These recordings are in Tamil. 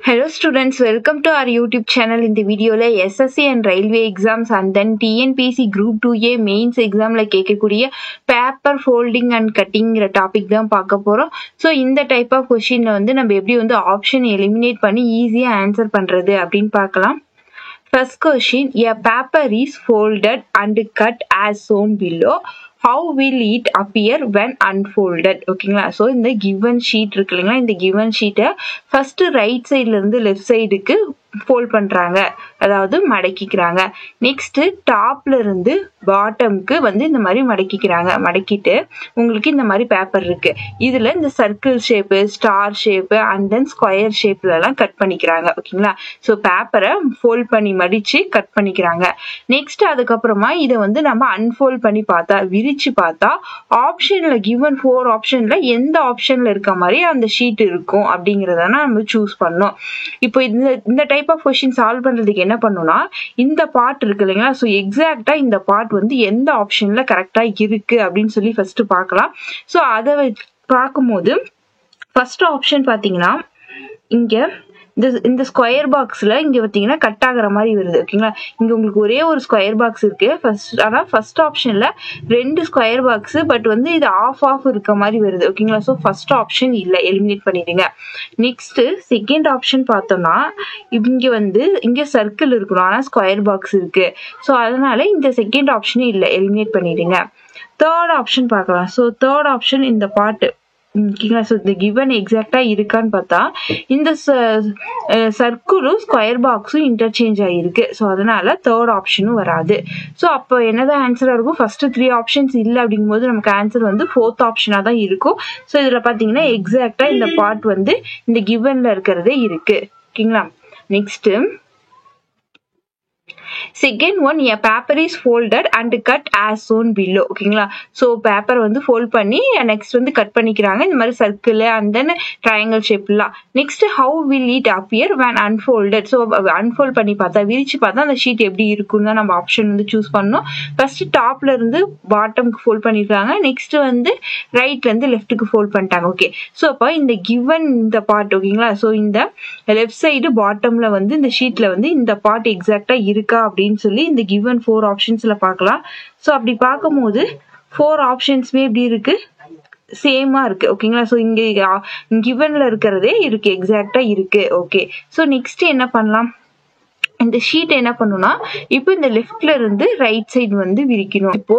Hello students, welcome to our YouTube channel. In the video la SSC and railway exams and then TNPSC group 2A mains exam la கேட்கக்கூடிய paper folding and cutting topic தான் பார்க்க போறோம். ஸோ இந்த டைப் ஆஃப் கொஸ்டின்ல வந்து நம்ம எப்படி வந்து ஆப்ஷன் எலிமினேட் பண்ணி ஈஸியா ஆன்சர் பண்றது அப்படின்னு பார்க்கலாம். First question, a paper is folded and cut as shown below. How will it appear when unfolded? ஓகேங்களா. ஸோ இந்த given sheet இருக்கு இல்லைங்களா, இந்த given sheet-ஐ first ரைட் சைட்ல இருந்து லெஃப்ட் சைடுக்கு ஃபோல்ட் பண்றாங்க, அதாவது மடக்கிக்கிறாங்க. நெக்ஸ்ட் டாப்ல இருந்து பாட்டம்க்கு வந்து இந்த மாதிரி மடக்கிக்கிறாங்க. மடக்கிட்டு உங்களுக்கு இந்த மாதிரி பேப்பர் இருக்கு. இதுல இந்த circle shape, star shape and then square ஷேப்ல எல்லாம் கட் பண்ணிக்கிறாங்க. ஓகேங்களா. ஸோ பேப்பரை ஃபோல்ட் பண்ணி மடிச்சு கட் பண்ணிக்கிறாங்க. நெக்ஸ்ட் அதுக்கப்புறமா இதை வந்து நம்ம அன்ஃபோல்ட் பண்ணி பார்த்தா, விரிச்சு பார்த்தா ஆப்ஷன்ல கிவன் 4 ஆப்ஷன்ல எந்த ஆப்ஷன்ல இருக்க மாதிரி அந்த ஷீட் இருக்கும் அப்படிங்கறத நம்ம சூஸ் பண்ணோம். இப்போ இந்த டைப் ஆஃப் கொஸ்டின் சால்வ் பண்றதுக்கு என்ன பண்ணணும்னா, இந்த பார்ட் இருக்கு இல்லைங்களா, ஸோ எக்ஸாக்டா இந்த பார்ட் வந்து எந்த ஆப்ஷன்ல கரெக்டா இருக்கு அப்படின்னு சொல்லி ஃபர்ஸ்ட் பார்க்கலாம். ஸோ அதை பார்க்கும்போது ஃபர்ஸ்ட் ஆப்ஷன் பாத்தீங்கன்னா இங்க இந்த ஸ்கொயர் பாக்ஸ்ல இங்க பாத்தீங்கன்னா கட் ஆகுற மாதிரி வருது. ஓகேங்களா. இங்க உங்களுக்கு ஒரே ஒரு ஸ்கொயர் பாக்ஸ் இருக்கு. ஆனா ஃபர்ஸ்ட் ஆப்ஷன்ல 2 ஸ்கொயர் பாக்ஸ், பட் வந்து இது ஆஃப் இருக்க மாதிரி வருது. ஓகேங்களா. ஸோ ஃபர்ஸ்ட் ஆப்ஷன் இல்ல, எலிமினேட் பண்ணிடுங்க. நெக்ஸ்ட் செகண்ட் ஆப்ஷன் பார்த்தோம்னா இங்க சர்க்கிள் இருக்கணும், ஆனா ஸ்கொயர் பாக்ஸ் இருக்கு. ஸோ அதனால இந்த செகண்ட் ஆப்ஷனே இல்ல, எலிமினேட் பண்ணிடுங்க. தேர்ட் ஆப்ஷன் பார்க்கலாம். ஸோ தேர்ட் ஆப்ஷன் இந்த பார்ட் ஓகேங்களா. ஸோ இந்த கிவன் எக்ஸாக்டா இருக்கான்னு பார்த்தா இந்த சர்க்கிளும் ஸ்கொயர் பாக்ஸும் இன்டர்சேஞ்ச் ஆகிருக்கு. ஸோ அதனால தேர்ட் ஆப்ஷனும் வராது. ஸோ அப்போ என்னதான் ஆன்சரா இருக்கும், ஃபர்ஸ்ட் 3 ஆப்ஷன்ஸ் இல்லை அப்படிங்கும்போது நமக்கு ஆன்சர் வந்து 4th ஆப்ஷனா தான் இருக்கும். ஸோ இதுல பாத்தீங்கன்னா எக்ஸாக்டா இந்த பார்ட் வந்து இந்த கிவன்ல இருக்கிறதே இருக்கு. ஓகேங்களா. Next second one, a paper is folded and cut as shown below. ஓகேங்களா. ஸோ பேப்பர் வந்து ஃபோல்ட் பண்ணி நெக்ஸ்ட் வந்து கட் பண்ணிக்கிறாங்க, இந்த மாதிரி சர்க்கிள் அண்ட் தென் ட்ரையாங்கிள் ஷேப்லாம். Next how will it appear when unfolded? So unfold பண்ணி பார்த்தா, விரிச்சு பார்த்தா அந்த ஷீட் எப்படி இருக்குன்னு தான் நம்ம ஆப்ஷன் வந்து சூஸ் பண்ணணும். ஃபர்ஸ்ட் டாப்ல இருந்து பாட்டம்க்கு ஃபோல்ட் பண்ணிருக்காங்க, நெக்ஸ்ட் வந்து ரைட்ல இருந்து லெஃப்ட்டுக்கு ஃபோல்ட் பண்ணிட்டாங்க. ஓகே. ஸோ அப்போ இந்த கிவன் இந்த பார்ட் ஓகேங்களா. ஸோ இந்த லெஃப்ட் சைடு பாட்டம்ல வந்து இந்த ஷீட்ல வந்து இந்த பார்ட் எக்ஸாக்டா இருக்கா அப்படின்னு சொல்லி இந்த given 4 ஆப்ஷன்ஸ்ல பார்க்கலாம். சோ அப்படி பார்க்கும்போது 4 ஆப்ஷன்ஸ்மே எப்படி இருக்கு, சேமா இருக்கு. ஓகேங்களா. சோ இங்க கிவன்ல இருக்கிறதே இருக்கு, எக்ஸாக்டா இருக்கு. ஓகே. சோ நெக்ஸ்ட் என்ன பண்ணலாம், இந்த ஷீட் என்ன பண்ணும்னா இப்போ இந்த லெஃப்ட்ல இருந்து ரைட் சைடு வந்து விரிக்கணும். இப்போ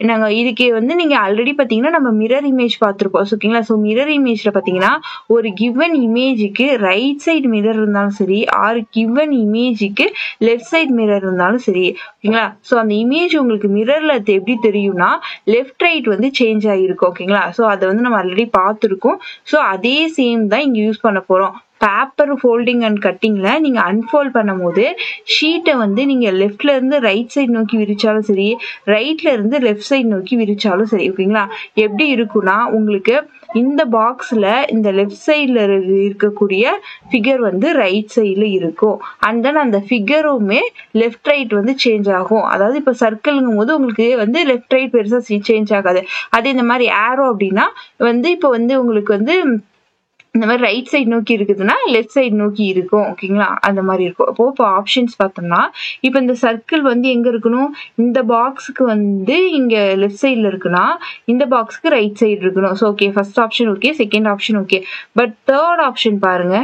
நாங்க இதுக்கு வந்து நீங்க ஆல்ரெடி பாத்தீங்கன்னா நம்ம மிரர் இமேஜ் பார்த்திருப்போம். ஓகேங்களா. சோ மிரர் இமேஜ்ல பாத்தீங்கன்னா ஒரு கிவன் இமேஜுக்கு ரைட் சைடு மிரர் இருந்தாலும் சரி, ஆர் கிவன் இமேஜுக்கு லெஃப்ட் சைடு மிரர் இருந்தாலும் சரி. ஓகேங்களா. சோ அந்த இமேஜ் உங்களுக்கு மிரர்ல எப்படி தெரியும்னா லெஃப்ட் ரைட் வந்து சேஞ்ச் ஆகிருக்கும். ஓகேங்களா. சோ அதை வந்து நம்ம ஆல்ரெடி பார்த்திருக்கோம். சோ அதே சேம் தான் இங்க யூஸ் பண்ண போறோம். பேப்பர் ஃபோல்டிங் அண்ட் கட்டிங்ல நீங்க அன்ஃபோல்ட் பண்ணும் போது ஷீட்டை வந்து நீங்க லெஃப்ட்ல இருந்து ரைட் சைடு நோக்கி விரிச்சாலும் சரி, ரைட்ல இருந்து லெஃப்ட் சைடு நோக்கி விரிச்சாலும் சரி. ஓகேங்களா. எப்படி இருக்கும்னா உங்களுக்கு இந்த பாக்ஸ்ல இந்த லெஃப்ட் சைட்ல இருக்கக்கூடிய ஃபிகர் வந்து ரைட் சைட்ல இருக்கும். அண்ட் தென் அந்த ஃபிகருமே லெஃப்ட் ரைட் வந்து சேஞ்ச் ஆகும். அதாவது இப்ப சர்க்கிள்ங்கும் போது உங்களுக்கு வந்து லெஃப்ட் ரைட் பெருசா சேஞ்ச் ஆகாது. அதே இந்த மாதிரி ஆரோ அப்படின்னா வந்து இப்ப வந்து உங்களுக்கு வந்து இந்த மாதிரி ரைட் சைடு நோக்கி இருக்குதுன்னா லெஃப்ட் சைடு நோக்கி இருக்கும். ஓகேங்களா. அந்த மாதிரி இருக்கும். அப்போ இப்போ ஆப்ஷன்ஸ் பார்த்தோம்னா இப்போ இந்த சர்க்கிள் வந்து எங்க இருக்கணும், இந்த பாக்ஸுக்கு வந்து இங்க லெஃப்ட் சைட்ல இருக்குன்னா இந்த பாக்ஸுக்கு ரைட் சைடு இருக்கணும். So okay, first option okay, second option okay. But third option பாருங்க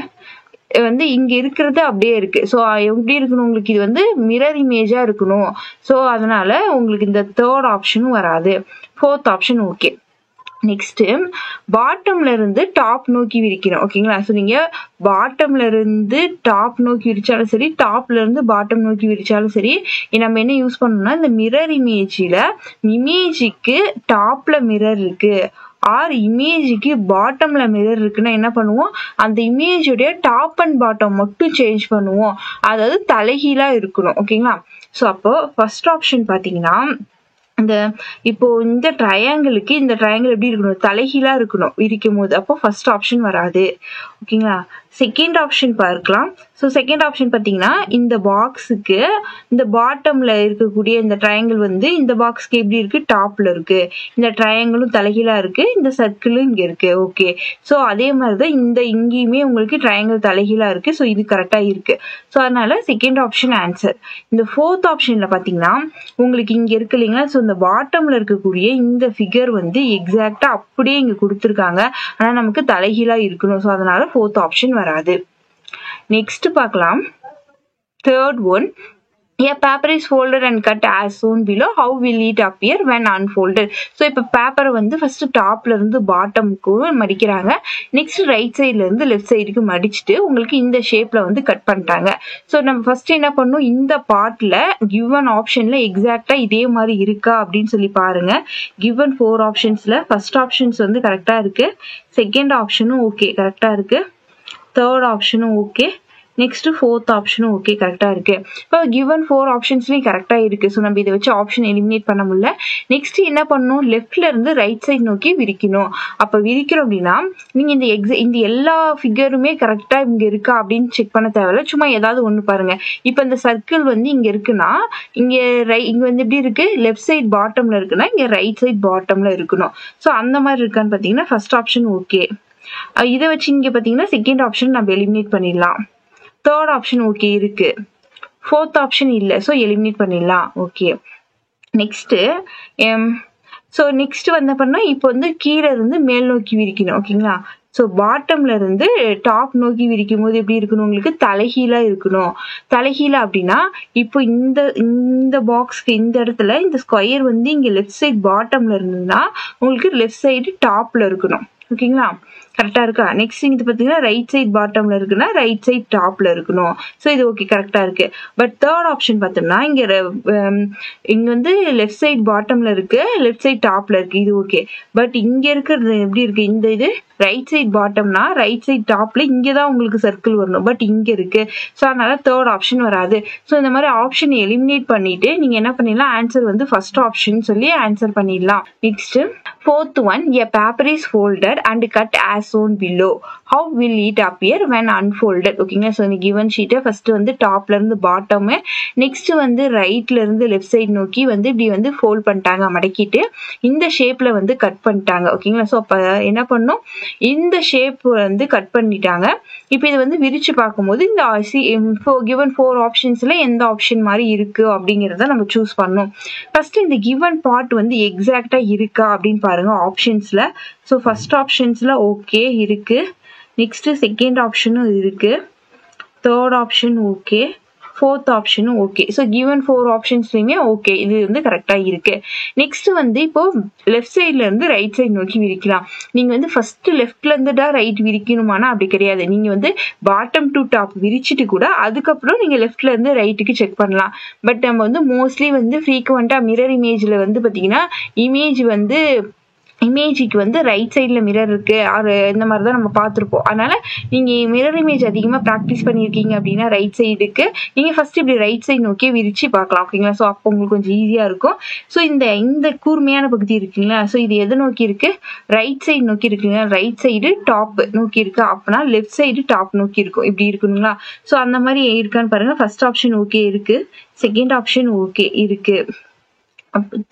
வந்து இங்க இருக்கிறது அப்படியே இருக்கு. ஸோ எப்படி இருக்கணும், உங்களுக்கு இது வந்து மிரர் இமேஜா இருக்கணும். ஸோ அதனால உங்களுக்கு இந்த தேர்ட் ஆப்ஷனும் வராது. 4th option okay. நெக்ஸ்ட் பாட்டம்ல இருந்து டாப் நோக்கி விரிக்கணும். ஓகேங்களா. ஸோ நீங்க பாட்டம்ல இருந்து டாப் நோக்கி விரிச்சாலும் சரி, டாப்ல இருந்து பாட்டம் நோக்கி விரிச்சாலும் சரி, நம்ம என்ன யூஸ் பண்ணணும்னா இந்த மிரர் இமேஜ்ல இமேஜுக்கு டாப்ல மிரர் இருக்கு ஆர் இமேஜுக்கு பாட்டம்ல மிரர் இருக்குன்னா என்ன பண்ணுவோம், அந்த இமேஜுடைய டாப் அண்ட் பாட்டம் மட்டும் சேஞ்ச் பண்ணுவோம். அதாவது தலைகீழா இருக்கணும். ஓகேங்களா. ஸோ அப்போ ஃபர்ஸ்ட் ஆப்ஷன் பாத்தீங்கன்னா இப்போ இந்த ட்ரையாங்கிளுக்கு இந்த ட்ரையாங்கிள் எப்படி இருக்கணும், தலைகீழா இருக்கணும் விரிக்கும் போது. அப்போ ஃபர்ஸ்ட் ஆப்ஷன் வராது. ஓகேங்களா. செகண்ட் ஆப்ஷன் பார்க்கலாம். ஸோ செகண்ட் ஆப்ஷன் பார்த்தீங்கன்னா இந்த பாக்ஸுக்கு இந்த பாட்டம்ல இருக்கக்கூடிய இந்த ட்ரையாங்கிள் வந்து இந்த பாக்ஸ்க்கு எப்படி இருக்கு, டாப்ல இருக்கு. இந்த ட்ரையாங்கிளும் தலைகீழா இருக்கு, இந்த சர்க்கிளும் இங்க இருக்கு. ஓகே, ஸோ அதே மாதிரி தான் இந்த இங்கேயுமே உங்களுக்கு ட்ரையாங்கிள் தலைகீழா இருக்கு. ஸோ இது கரெக்டா இருக்கு. ஸோ அதனால செகண்ட் ஆப்ஷன் ஆன்சர். இந்த ஃபோர்த் ஆப்ஷன்ல பார்த்தீங்கன்னா உங்களுக்கு இங்க இருக்கு இல்லைங்களா, ஸோ இந்த பாட்டம்ல இருக்கக்கூடிய இந்த ஃபிகர் வந்து எக்ஸாக்டா அப்படியே இங்க கொடுத்துருக்காங்க. ஆனா நமக்கு தலைகீழா இருக்கணும். ஸோ அதனால ஃபோர்த் ஆப்ஷன் வராது. நெக்ஸ்ட் பார்க்கலாம். Third one, a paper is folded and cut as shown below. How will it appear when unfolded? So இப்போ பேப்பரை வந்து ஃபர்ஸ்ட் டாப்ல இருந்து பாட்டம்க்கு மடிக்கிறாங்க. நெக்ஸ்ட் ரைட் சைட்ல இருந்து லெஃப்ட் சைடுக்கு மடிச்சுட்டு உங்களுக்கு இந்த ஷேப்ல வந்து கட் பண்ணிட்டாங்க. ஸோ நம்ம ஃபர்ஸ்ட் என்ன பண்ணணும், இந்த பார்ட்ல கிவன் ஆப்ஷன்ல எக்ஸாக்டா இதே மாதிரி இருக்கா அப்படின்னு சொல்லி பாருங்க. கிவன் 4 ஆப்ஷன்ஸ்ல ஃபர்ஸ்ட் ஆப்ஷன்ஸ் வந்து கரெக்டா இருக்கு, செகண்ட் ஆப்ஷனும் ஓகே கரெக்டா இருக்கு, தேர்ட் ஆப்ஷனும் ஓகே, நெக்ஸ்ட் ஃபோர்த் ஆப்ஷனும் ஓகே கரெக்டா இருக்கு. இப்போ கிவன் 4 ஆப்ஷன்ஸ்லயும் கரெக்டா இருக்கு. ஸோ நம்ம இதை வச்சு ஆப்ஷன் எலிமினேட் பண்ண முடியல. நெக்ஸ்ட் என்ன பண்ணணும், லெஃப்ட்ல இருந்து ரைட் சைட் நோக்கி விரிக்கணும். அப்ப விரிக்கிறோம் அப்படின்னா நீங்க இந்த எல்லா ஃபிகருமே கரெக்டா இங்க இருக்கா அப்படின்னு செக் பண்ண தேவையில்ல. சும்மா ஏதாவது ஒண்ணு பாருங்க. இப்ப இந்த சர்க்கிள் வந்து இங்க இருக்குன்னா இங்க வந்து எப்படி இருக்கு, லெஃப்ட் சைட் பாட்டம்ல இருக்குன்னா இங்க ரைட் சைட் பாட்டம்ல இருக்கணும். ஸோ அந்த மாதிரி இருக்கான்னு பாத்தீங்கன்னா ஃபர்ஸ்ட் ஆப்ஷன் ஓகே. இதை வச்சு இங்க பாத்தீங்கன்னா செகண்ட் ஆப்ஷன் நம்ம எலிமினேட் பண்ணிடலாம். தேர்ட் ஆப்ஷன் ஓகே இருக்கு, ஃபோர்த் ஆப்ஷன் இல்லை, ஸோ எலிமினேட் பண்ணிடலாம். ஓகே, நெக்ஸ்ட் ஸோ நெக்ஸ்ட் வந்து பண்ணா இப்போ வந்து கீழே இருந்து மேல் நோக்கி விரிக்கணும். ஓகேங்களா, ஸோ பாட்டம்ல இருந்து டாப் நோக்கி விரிக்கும் போது எப்படி இருக்கணும், உங்களுக்கு தலைகீழா இருக்கணும். தலைகீழா அப்படின்னா இப்போ இந்த பாக்ஸ்க்கு இந்த இடத்துல இந்த ஸ்கொயர் வந்து இங்க லெஃப்ட் சைட் பாட்டம்ல இருந்ததுன்னா உங்களுக்கு லெஃப்ட் சைடு டாப்ல இருக்கணும். ஓகேங்களா, கரெக்டா இருக்கா. நெக்ஸ்ட் இது பாத்தீங்கன்னா ரைட் சைட் பாட்டம்ல இருக்குன்னா ரைட் சைட் டாப்ல இருக்கணும். ஸோ இது ஓகே கரெக்டா இருக்கு. பட் தேர்ட் ஆப்ஷன் பார்த்தோம்னா இங்க வந்து லெஃப்ட் சைட் பாட்டம்ல இருக்கு, லெஃப்ட் சைட் டாப்ல இருக்கு, இது ஓகே. பட் இங்க இருக்கிறது எப்படி இருக்கு, இந்த இது ரைட் சைட் பாட்டம்னா ரைட் சைட் டாப்ல இங்கதான் உங்களுக்கு சர்க்கிள் வரணும், பட் இங்க இருக்கு. ஸோ அதனால தேர்ட் ஆப்ஷன் வராது. ஸோ இந்த மாதிரி ஆப்ஷன் எலிமினேட் பண்ணிட்டு நீங்க என்ன பண்ணிடலாம், ஆன்சர் வந்து ஃபர்ஸ்ட் ஆப்ஷன் சொல்லி ஆன்சர் பண்ணிடலாம். Next fourth one, a paper is folded and cut as shown below. How will it appear when unfolded? ஓகேங்களா, ஸோ இந்த கிவன் ஷீட்டை ஃபர்ஸ்ட் வந்து டாப்ல இருந்து பாட்டம், நெக்ஸ்ட் வந்து ரைட்ல இருந்து லெஃப்ட் சைட் நோக்கி வந்து இப்படி வந்து ஃபோல்ட் பண்ணிட்டாங்க, மடக்கிட்டு இந்த ஷேப்ல வந்து கட் பண்ணிட்டாங்க. ஓகேங்களா, ஸோ அப்ப என்ன பண்ணும், இந்த ஷேப் வந்து கட் பண்ணிட்டாங்க. இப்போ இது வந்து விரிச்சு பார்க்கும்போது இந்த கிவன் 4 ஆப்ஷன்ஸ்ல எந்த ஆப்ஷன் மாதிரி இருக்கு அப்படிங்கறத நம்ம சூஸ் பண்ணணும். ஃபர்ஸ்ட் இந்த கிவன் பார்ட் வந்து எக்ஸாக்டா இருக்கா அப்படின்னு பாருங்க ஆப்ஷன்ஸ்ல. ஸோ ஃபர்ஸ்ட் ஆப்ஷன்ஸ்ல ஓகே இருக்கு, நெக்ஸ்ட் செகண்ட் ஆப்ஷனும் இருக்கு, தேர்ட் ஆப்ஷன் ஓகே, ஃபோர்த் ஆப்ஷனும் ஓகே. ஸோ கிவன் 4 ஆப்ஷன்ஸ்லயுமே ஓகே, இது வந்து கரெக்டா இருக்கு. நெக்ஸ்ட் வந்து இப்போ லெஃப்ட் சைட்ல இருந்து ரைட் சைடு நோக்கி விரிக்கலாம். நீங்க வந்து ஃபர்ஸ்ட் லெஃப்ட்ல இருந்து தான் ரைட் விரிக்கணுமானா அப்படி கிடையாது. நீங்க வந்து பாட்டம் டு டாப் விரிச்சிட்டு கூட அதுக்கப்புறம் நீங்க லெஃப்ட்ல இருந்து ரைட்டுக்கு செக் பண்ணலாம். பட் நம்ம வந்து மோஸ்ட்லி வந்து ஃப்ரீக்வெண்டா மிரர் இமேஜ்ல வந்து பாத்தீங்கன்னா இமேஜுக்கு வந்து ரைட் சைட்ல மிரர் இருக்கு இந்த மாதிரி தான் நம்ம பார்த்துருப்போம். அதனால நீங்க மிரர் இமேஜ் அதிகமா ப்ராக்டிஸ் பண்ணிருக்கீங்க அப்படின்னா ரைட் சைடுக்கு நீங்க ஃபர்ஸ்ட் இப்படி ரைட் சைடு நோக்கி விரிச்சு பார்க்கலாம். ஓகேங்களா, ஸோ அப்போ உங்களுக்கு கொஞ்சம் ஈஸியா இருக்கும். ஸோ இந்த கூர்மையான பகுதி இருக்குங்களா, ஸோ இது எதை நோக்கி இருக்கு, ரைட் சைடு நோக்கி இருக்குங்களா, ரைட் சைடு டாப் நோக்கி இருக்கு அப்படின்னா லெஃப்ட் சைடு டாப் நோக்கி இருக்கும், இப்படி இருக்கணுங்களா. ஸோ அந்த மாதிரி இருக்கான்னு பாருங்க. ஃபர்ஸ்ட் ஆப்ஷன் ஓகே இருக்கு, செகண்ட் ஆப்ஷன் ஓகே இருக்கு,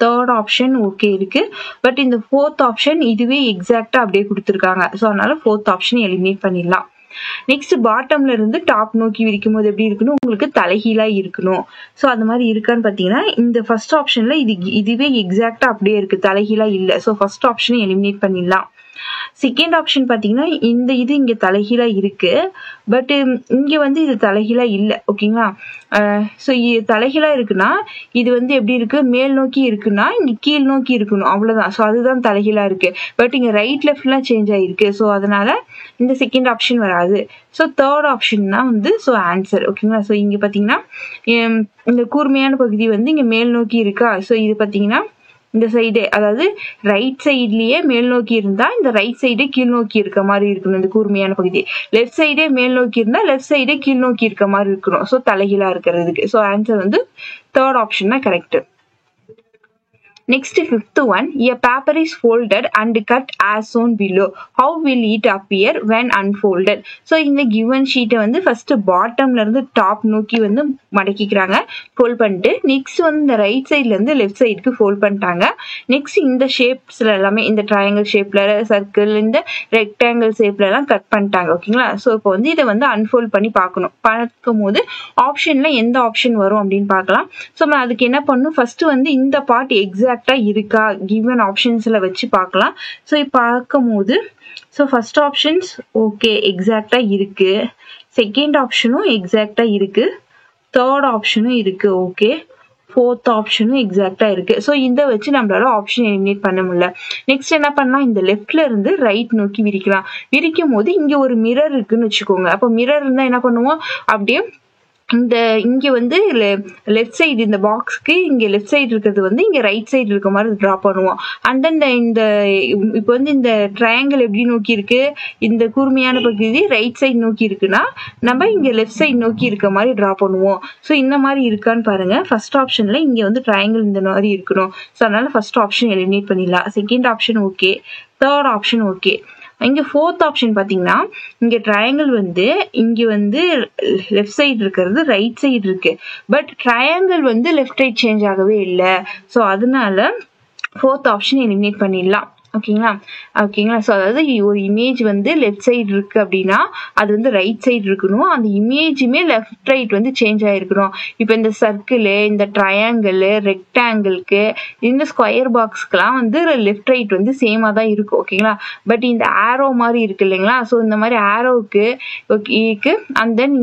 தேர்ட் ஆப்ஷன் ஓகே இருக்கு. பட் இந்த ஃபோர்த் ஆப்ஷன் இதுவே எக்ஸாக்டா அப்படியே கொடுத்துருக்காங்க. ஸோ அதனால ஃபோர்த் ஆப்ஷன் எலிமினேட் பண்ணிடலாம். நெக்ஸ்ட் பாட்டம்ல இருந்து டாப் நோக்கி விரிக்கும் போது எப்படி இருக்கணும், உங்களுக்கு தலைகீழா இருக்கணும். ஸோ அந்த மாதிரி இருக்கான்னு பாத்தீங்கன்னா இந்த ஃபர்ஸ்ட் ஆப்ஷன்ல இதுவே எக்ஸாக்டா அப்படியே இருக்கு, தலைகீழா இல்ல. ஸோ ஃபர்ஸ்ட் ஆப்ஷனை எலிமினேட் பண்ணிடலாம். செகண்ட் ஆப்ஷன் பாத்தீங்கன்னா இது இங்க தலைகீழா இருக்கு, பட் இங்க வந்து இது தலைகீழா இல்ல. ஓகேங்களா, ஸோ தலைகீழா இருக்குன்னா இது வந்து எப்படி இருக்கு, மேல் நோக்கி இருக்குன்னா இங்க கீழ் நோக்கி இருக்கணும், அவ்வளவுதான். ஸோ அதுதான் தலைகீழா இருக்கு. பட் இங்க ரைட் லெஃப்ட்லாம் சேஞ்ச் ஆயிருக்கு. ஸோ அதனால இந்த செகண்ட் ஆப்ஷன் வராது. ஸோ தேர்ட் ஆப்ஷன் தான் வந்து ஸோ ஆன்சர். ஓகேங்களா, ஸோ இங்க பாத்தீங்கன்னா இந்த கூர்மையான பகுதி வந்து இங்க மேல் நோக்கி இருக்கா. ஸோ இது பாத்தீங்கன்னா இந்த சைடு, அதாவது ரைட் சைட்லயே மேல் நோக்கி இருந்தா இந்த ரைட் சைடே கீழ் நோக்கி இருக்க மாதிரி இருக்கணும் இந்த கூர்மையான பகுதி. லெஃப்ட் சைடே மேல் நோக்கி இருந்தா லெஃப்ட் சைடே கீழ் நோக்கி இருக்க மாதிரி இருக்கணும். ஸோ தலைகீழா இருக்கிறதுக்கு ஸோ ஆன்சர் வந்து தேர்ட் ஆப்ஷன் தான் correct. Next, fifth one, a paper is folded and cut as shown below. How will it appear when unfolded? So இந்த given sheet வந்து first bottomல இருந்து top நோக்கி வந்து மடக்கிக்கிறாங்க, fold பண்ணிட்டு next வந்து இந்த right sideல இருந்து left sideக்கு fold பண்ணிட்டாங்க. next இந்த shapesல எல்லாமே இந்த triangle shapeல, circle, இந்த rectangle shapeல எல்லாம் கட் பண்ணிட்டாங்க. ஓகேங்களா? ஸோ இப்போ வந்து இதை வந்து unfold பண்ணி பார்க்கணும். பார்க்கும்போது ஆப்ஷன்ல எந்த ஆப்ஷன் வரும் அப்படின்னு பார்க்கலாம். ஸோ அதுக்கு என்ன பண்ணணும், ஃபர்ஸ்ட் வந்து இந்த பார்ட் எக்ஸாக்டா இருக்கா given ஆப்ஷன்ஸ்ல வச்சு பார்க்கலாம். ஸோ இப்போ பார்க்கும்போது ஸோ ஃபர்ஸ்ட் ஆப்ஷன்ஸ் ஓகே எக்ஸாக்டா இருக்கு, செகண்ட் ஆப்ஷனும் எக்ஸாக்டா இருக்கு, தேர்ட் ஆப்ஷனும் இருக்கு ஓகே, ஃபோர்த் ஆப்ஷனும் எக்ஸாக்டா இருக்கு. ஸோ இதை வச்சு நம்மளால ஆப்ஷன் எலிமினேட் பண்ண முடியல. நெக்ஸ்ட் என்ன பண்ணலாம், இந்த லெஃப்ட்ல இருந்து ரைட் நோக்கி விரிக்கலாம். விரிக்கும் போது இங்க ஒரு மிரர் இருக்குன்னு வச்சுக்கோங்க. அப்போ மிரர் இருந்தா என்ன பண்ணுவோம், அப்படியே இந்த இங்க வந்து லெஃப்ட் சைடு இந்த பாக்ஸ்க்கு இங்க லெஃப்ட் சைடு இருக்கிறது வந்து இங்க ரைட் சைடு இருக்க மாதிரி டிரா பண்ணுவோம். அண்ட் தென் இந்த இப்போ வந்து இந்த ட்ரையாங்கிள் எப்படி நோக்கி இருக்கு, இந்த கூர்மையான பகுதி ரைட் சைடு நோக்கி இருக்குன்னா நம்ம இங்க லெஃப்ட் சைடு நோக்கி இருக்க மாதிரி டிரா பண்ணுவோம். ஸோ இந்த மாதிரி இருக்கான்னு பாருங்க. ஃபர்ஸ்ட் ஆப்ஷன்ல இங்க வந்து ட்ரையாங்கிள் இந்த மாதிரி இருக்கணும். ஸோ அதனால ஃபர்ஸ்ட் ஆப்ஷன் எலிமினேட் பண்ணிடலாம். Second option okay, third option okay. இங்க ஃபோர்த் ஆப்ஷன் பாத்தீங்கன்னா இங்க ட்ரையாங்கிள் வந்து இங்க வந்து லெஃப்ட் சைடு இருக்கிறது ரைட் சைடு இருக்கு, பட் ட்ரையாங்கிள் வந்து லெஃப்ட் ரைட் சேஞ்ச் ஆகவே இல்லை. ஸோ அதனால ஃபோர்த் ஆப்ஷன் எலிமினேட் பண்ணிடலாம். ஓகேங்களா? ஓகேங்களா? ஸோ அதாவது ஒரு இமேஜ் வந்து லெஃப்ட் சைடு இருக்கு அப்படின்னா அது வந்து ரைட் சைடு இருக்கணும். அந்த இமேஜுமே லெஃப்ட் ரைட் வந்து சேஞ்ச் ஆயிருக்கணும். இப்போ இந்த சர்க்கிள், இந்த ட்ரையாங்கிள், ரெக்டாங்கிளுக்கு, இந்த ஸ்கொயர் பாக்ஸ்க்குலாம் வந்து லெஃப்ட் ரைட் வந்து சேமா தான் இருக்கும். ஓகேங்களா? பட் இந்த ஆரோ மாதிரி இருக்கு இல்லைங்களா? ஸோ இந்த மாதிரி ஆரோவுக்கு ஓகே, அண்ட் தென்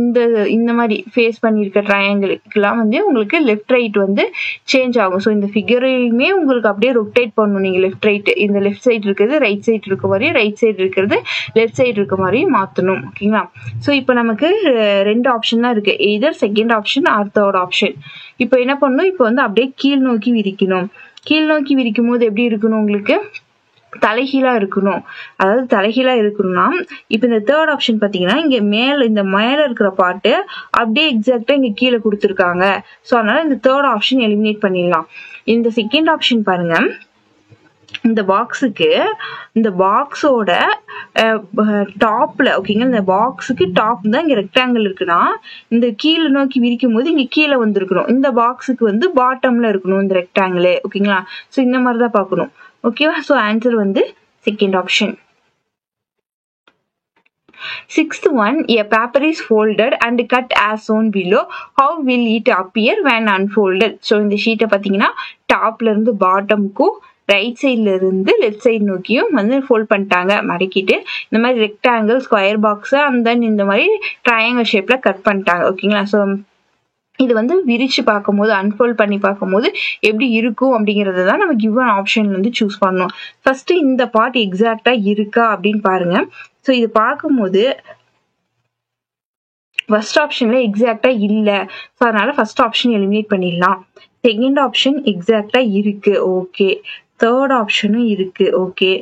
இந்த மாதிரி ஃபேஸ் பண்ணியிருக்க ட்ரையாங்கிளுக்குலாம் வந்து உங்களுக்கு லெஃப்ட் ரைட் வந்து சேஞ்ச் ஆகும். ஸோ இந்த ஃபிகரையுமே உங்களுக்கு அப்படியே ரொட்டேட் பண்ணணும். நீங்க லெஃப்ட் ரைட், இந்த லெஃப்ட் சைடு இருக்கிறது ரைட் சைடு இருக்க மாதிரி, ரைட் சைடு இருக்கிறது லெஃப்ட் சைடு இருக்க மாதிரி மாத்தணும். ஓகேங்களா? ஸோ இப்போ நமக்கு ரெண்டு ஆப்ஷன் தான் இருக்கு, either second option or third option. இப்போ என்ன பண்ணணும், இப்போ வந்து அப்படியே கீழ் நோக்கி விரிக்கணும். கீழ் நோக்கி விரிக்கும் போது எப்படி இருக்கணும், உங்களுக்கு தலைகீழா இருக்கணும். அதாவது தலைகீழா இருக்கணும்னா இப்ப இந்த தேர்ட் ஆப்ஷன் பாத்தீங்கன்னா இங்க இந்த மேல இருக்கிற பார்ட்டு அப்படியே எக்ஸாக்டா இங்க கீழே கொடுத்துருக்காங்க. ஸோ அதனால இந்த தேர்ட் ஆப்ஷன் எலிமினேட் பண்ணிடலாம். இந்த செகண்ட் ஆப்ஷன் பாருங்க, இந்த பாக்ஸுக்கு இந்த பாக்ஸோட டாப்ல ஓகேங்க, இந்த பாக்ஸுக்கு டாப் தான் இங்க ரெக்டாங்கிள் இருக்குன்னா இந்த கீழே நோக்கி விரிக்கும் போது இங்க கீழே வந்திருக்கணும். இந்த பாக்ஸுக்கு வந்து பாட்டம்ல இருக்கணும் இந்த ரெக்டாங்கிள். ஓகேங்களா? ஸோ இந்த மாதிரி தான் பார்க்கணும். ஓகேவா? ஸோ ஆன்சர் வந்து second option. Sixth one, a paper is folded and cut as shown below. How will it appear when unfolded? So இந்த ஷீட்டை பார்த்தீங்கன்னா டாப்ல இருந்து பாட்டம்க்கும் ரைட் சைட்ல இருந்து லெஃப்ட் சைடு நோக்கியும் வந்து ஃபோல்ட் பண்ணிட்டாங்க, மடக்கிட்டு இந்த மாதிரி rectangle, square box and then இந்த மாதிரி ட்ரையாங்கிள் ஷேப்ல கட் பண்ணிட்டாங்க. ஓகேங்களா? ஸோ இது வந்து விரிச்சு பார்க்கும்போது, அன்ஃபோல்ட் பண்ணி பார்க்கும்போது எப்படி இருக்கும் அப்படிங்கறத தான் நம்ம கிவன் ஆப்ஷன்ல இருந்து சூஸ் பண்ணணும். ஃபர்ஸ்ட் இந்த பார்ட் எக்ஸாக்டா இருக்கா அப்படின்னு பாருங்க. ஸோ இது பார்க்கும்போது ஃபர்ஸ்ட் ஆப்ஷன்ல எக்ஸாக்டா இல்ல, ஸோ அதனால ஃபர்ஸ்ட் ஆப்ஷன் எலிமினேட் பண்ணிடலாம். செகண்ட் ஆப்ஷன் எக்ஸாக்டா இருக்கு ஓகே, தேர்ட் ஆப்ஷனும் இருக்கு ஓகே,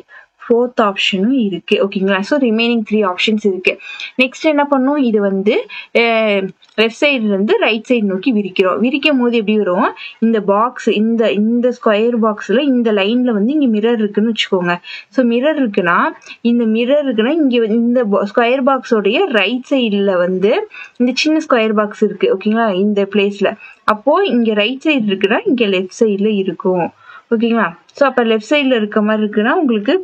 ஃபோர்த் ஆப்ஷனும் இருக்கு. ஓகேங்களா? ஸோ ரிமைனிங் 3 ஆப்ஷன்ஸ் இருக்கு. நெக்ஸ்ட் என்ன பண்ணும், இது வந்து லெஃப்ட் சைடுல இருந்து ரைட் சைடு நோக்கி விரிக்கிறோம். விரிக்கும் போது எப்படி வரும், இந்த பாக்ஸ் இந்த ஸ்கொயர் பாக்ஸ்ல இந்த லைன்ல வந்து இங்க மிரர் இருக்குன்னு வச்சுக்கோங்க. ஸோ மிரர் இருக்குன்னா இங்க இந்த ஸ்கொயர் பாக்ஸோடைய ரைட் சைடுல வந்து இந்த சின்ன ஸ்கொயர் பாக்ஸ் இருக்கு. ஓகேங்களா? இந்த பிளேஸ்ல அப்போ இங்க ரைட் சைடு இருக்குன்னா இங்க லெஃப்ட் சைடுல இருக்கும். ஓகேங்களா? ஸோ அப்ப லெஃப்ட் சைடுல இருக்க மாதிரி இருக்குன்னா உங்களுக்கு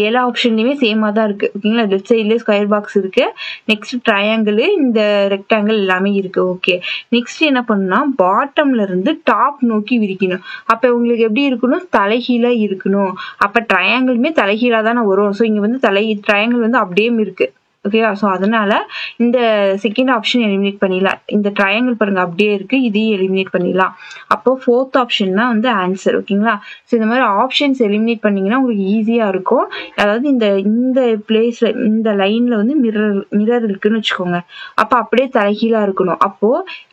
எல்லா ஆப்ஷன்லயுமே சேமா தான் இருக்கு. ஓகேங்களா? லெஃப்ட் சைட்லயே ஸ்கொயர் பாக்ஸ் இருக்கு, நெக்ஸ்ட் ட்ரையாங்கிள், இந்த ரெக்டாங்கிள் எல்லாமே இருக்கு. ஓகே, நெக்ஸ்ட் என்ன பண்ணா பாட்டம்ல இருந்து டாப் நோக்கி விரிக்கணும். அப்ப உங்களுக்கு எப்படி இருக்கணும், தலைகீழா இருக்கணும். அப்ப ட்ரையாங்கிளுமே தலைகீழா தானே வரும். ஸோ இங்க வந்து ட்ரையாங்கிள் வந்து அப்படியே இருக்கு. ஓகேவா? ஸோ அதனால இந்த செகண்ட் ஆப்ஷன் எலிமினேட் பண்ணிடலாம். இந்த ட்ரையாங்கிள் பாருங்க அப்படியே இருக்கு, இதையும் எலிமினேட் பண்ணிடலாம். அப்போ ஃபோர்த் ஆப்ஷன் தான் வந்து ஆன்சர். ஓகேங்களா? ஸோ இந்த மாதிரி ஆப்ஷன்ஸ் எலிமினேட் பண்ணீங்கன்னா உங்களுக்கு ஈஸியா இருக்கும். அதாவது இந்த பிளேஸ்ல இந்த லைன்ல வந்து மிரர் இருக்குன்னு வச்சுக்கோங்க. அப்ப அப்படியே தலைகீழா இருக்கணும். அப்போ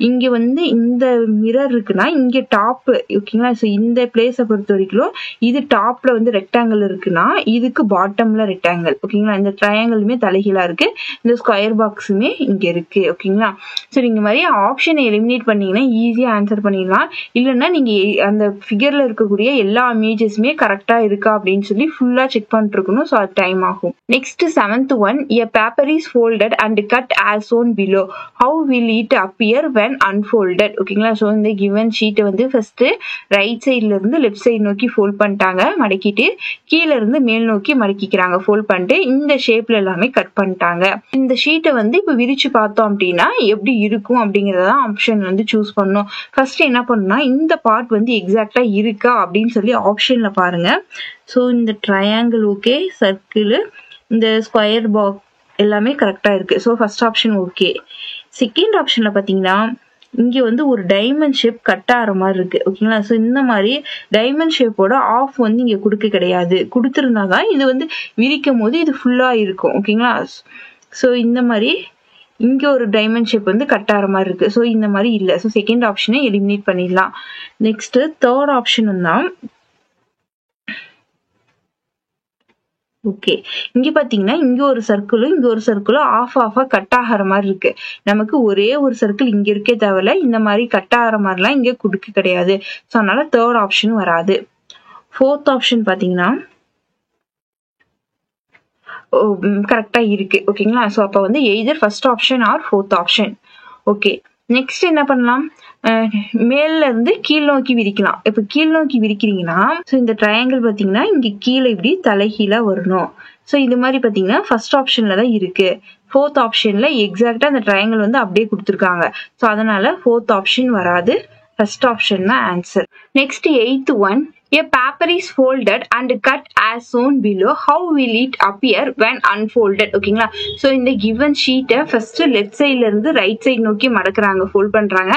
இங்க வந்து இந்த மிரர் இருக்குன்னா இங்க டாப். ஓகேங்களா? ஸோ இந்த பிளேஸை பொறுத்த வரைக்கும் இது டாப்ல வந்து ரெக்டாங்கிள் இருக்குன்னா இதுக்கு பாட்டம்ல ரெக்டாங்கிள். ஓகேங்களா? இந்த ட்ரையாங்கிளுமே தலைகீழா இருக்கு, இருக்கு, இந்த ஸ்கொயர் பாக்ஸுமே இங்க இருக்கு. ஓகேங்களா? ஸோ நீங்க மாதிரி ஆப்ஷனை எலிமினேட் பண்ணீங்கன்னா ஈஸியா ஆன்சர் பண்ணிடலாம். இல்லைன்னா நீங்க அந்த ஃபிகர்ல இருக்கக்கூடிய எல்லா இமேஜஸுமே கரெக்டா இருக்கா அப்படின்னு சொல்லி ஃபுல்லா செக் பண்ணிட்டு இருக்கணும். ஸோ அது டைம் ஆகும். Next 7th one, a paper is folded and cut as shown below. How will it appear when unfolded? ஓகேங்களா? ஸோ இந்த given sheet வந்து ஃபர்ஸ்ட் ரைட் சைட்ல இருந்து லெஃப்ட் சைடு நோக்கி ஃபோல்ட் பண்ணிட்டாங்க, மடக்கிட்டு கீழே இருந்து மேல் நோக்கி மடக்கிக்கிறாங்க, ஃபோல்ட் பண்ணிட்டு இந்த ஷேப்ல எல்லாமே கட் பண்ணிட்டாங்க. இந்த ஷீட்டை வந்து இப்ப விரிச்சு பார்த்தோம் அப்படின்னா எப்படி இருக்கும் அப்படிங்கறத ஆப்ஷன் வந்து சூஸ் பண்ணணும். ஃபர்ஸ்ட் என்ன பண்ணணும்னா இந்த பார்ட் வந்து எக்ஸாக்டா இருக்கா அப்படின்னு சொல்லி ஆப்ஷன்ல பாருங்க. ஸோ இந்த ட்ரையாங்கிள் ஓகே, சர்க்கிள், இந்த ஸ்கொயர் பாக்ஸ் எல்லாமே கரெக்டா இருக்கு. So first option okay. Second ஆப்ஷன்ல பாத்தீங்கன்னா இங்க வந்து ஒரு டைமண்ட் ஷேப் கட் ஆகிற மாதிரி இருக்கு. ஓகேங்களா? ஸோ இந்த மாதிரி டைமண்ட் ஷேப்போட ஆஃப் வந்து இங்க கொடுக்க கிடையாது. கொடுத்துருந்தாதான் இது வந்து விரிக்கும் போது இது ஃபுல்லா இருக்கும். ஓகேங்களா? ஸோ இந்த மாதிரி இங்க ஒரு டைமண்ட் ஷேப் வந்து கட் ஆகிற மாதிரி இருக்கு. ஸோ இந்த மாதிரி இல்லை. ஸோ செகண்ட் ஆப்ஷனை எலிமினேட் பண்ணிடலாம். நெக்ஸ்ட் தேர்ட் ஆப்ஷன் தான் ஓகே. இங்க பாத்தீங்கன்னா இங்க ஒரு சர்க்கிளும் இங்க ஒரு சர்க்கிளும் ஆஃபா கட் ஆகிற மாதிரி இருக்கு. நமக்கு ஒரே ஒரு சர்க்கிள் இங்க இருக்கே தவிர இந்த மாதிரி கட் ஆகிற மாதிரிலாம் இங்க கொடுக்க கிடையாது. ஸோ அதனால தேர்ட் ஆப்ஷன் வராது. ஃபோர்த் ஆப்ஷன் பாத்தீங்கன்னா கரெக்டா இருக்கு. ஓகேங்களா? ஸோ அப்ப வந்து either first option or fourth option. Okay. Next என்ன பண்ணலாம், மேல இருந்து கீழ் நோக்கி விரிக்கலாம். இப்ப கீழ் நோக்கி விரிக்கிறீங்கன்னா ஸோ இந்த ட்ரையாங்கிள் பாத்தீங்கன்னா இங்க கீழே இப்படி தலைகீழா வரணும். ஸோ இது மாதிரி பாத்தீங்கன்னா ஃபர்ஸ்ட் ஆப்ஷன்ல தான் இருக்கு. ஃபோர்த் ஆப்ஷன்ல எக்ஸாக்டா அந்த ட்ரையாங்கிள் வந்து அப்படியே கொடுத்துருக்காங்க. ஸோ அதனால ஃபோர்த் ஆப்ஷன் வராது, ஃபர்ஸ்ட் ஆப்ஷன் தான் answer. Next 8th one, a paper is folded and cut as shown below. How will it appear when unfolded? ஓகேங்களா? ஸோ இந்த given sheet ஃபர்ஸ்ட் லெஃப்ட் சைட்ல இருந்து ரைட் சைடு நோக்கி மடக்குறாங்க, ஃபோல்ட் பண்றாங்க.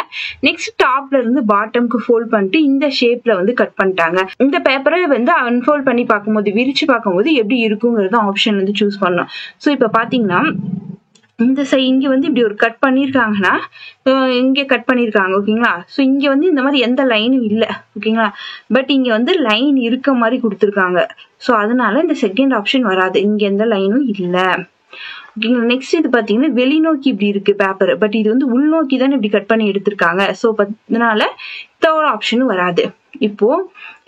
நெக்ஸ்ட் டாப்ல இருந்து பாட்டம்க்கு ஃபோல்ட் பண்ணிட்டு இந்த ஷேப்ல வந்து கட் பண்ணிட்டாங்க. இந்த பேப்பரை வந்து அன்ஃபோல்ட் பண்ணி பார்க்கும்போது, விரிச்சு பார்க்கும்போது எப்படி இருக்குங்கிறத ஆப்ஷன் வந்து சூஸ் பண்ணணும். ஸோ இப்ப பாத்தீங்கன்னா இந்த இங்க வந்து இப்படி ஒரு கட் பண்ணிருக்காங்கன்னா இங்க கட் பண்ணிருக்காங்க. ஓகேங்களா? ஸோ இங்க வந்து இந்த மாதிரி எந்த லைனும் இல்லை. ஓகேங்களா? பட் இங்க வந்து லைன் இருக்க மாதிரி கொடுத்துருக்காங்க. ஸோ அதனால இந்த செகண்ட் ஆப்ஷன் வராது, இங்க எந்த லைனும் இல்லை. ஓகேங்களா? நெக்ஸ்ட் இது பாத்தீங்கன்னா வெளிநோக்கி இப்படி இருக்கு பேப்பர், பட் இது வந்து உள்நோக்கி தானே இப்படி கட் பண்ணி எடுத்திருக்காங்க. ஸோ அதனால தேர்ட் ஆப்ஷன் வராது. இப்போ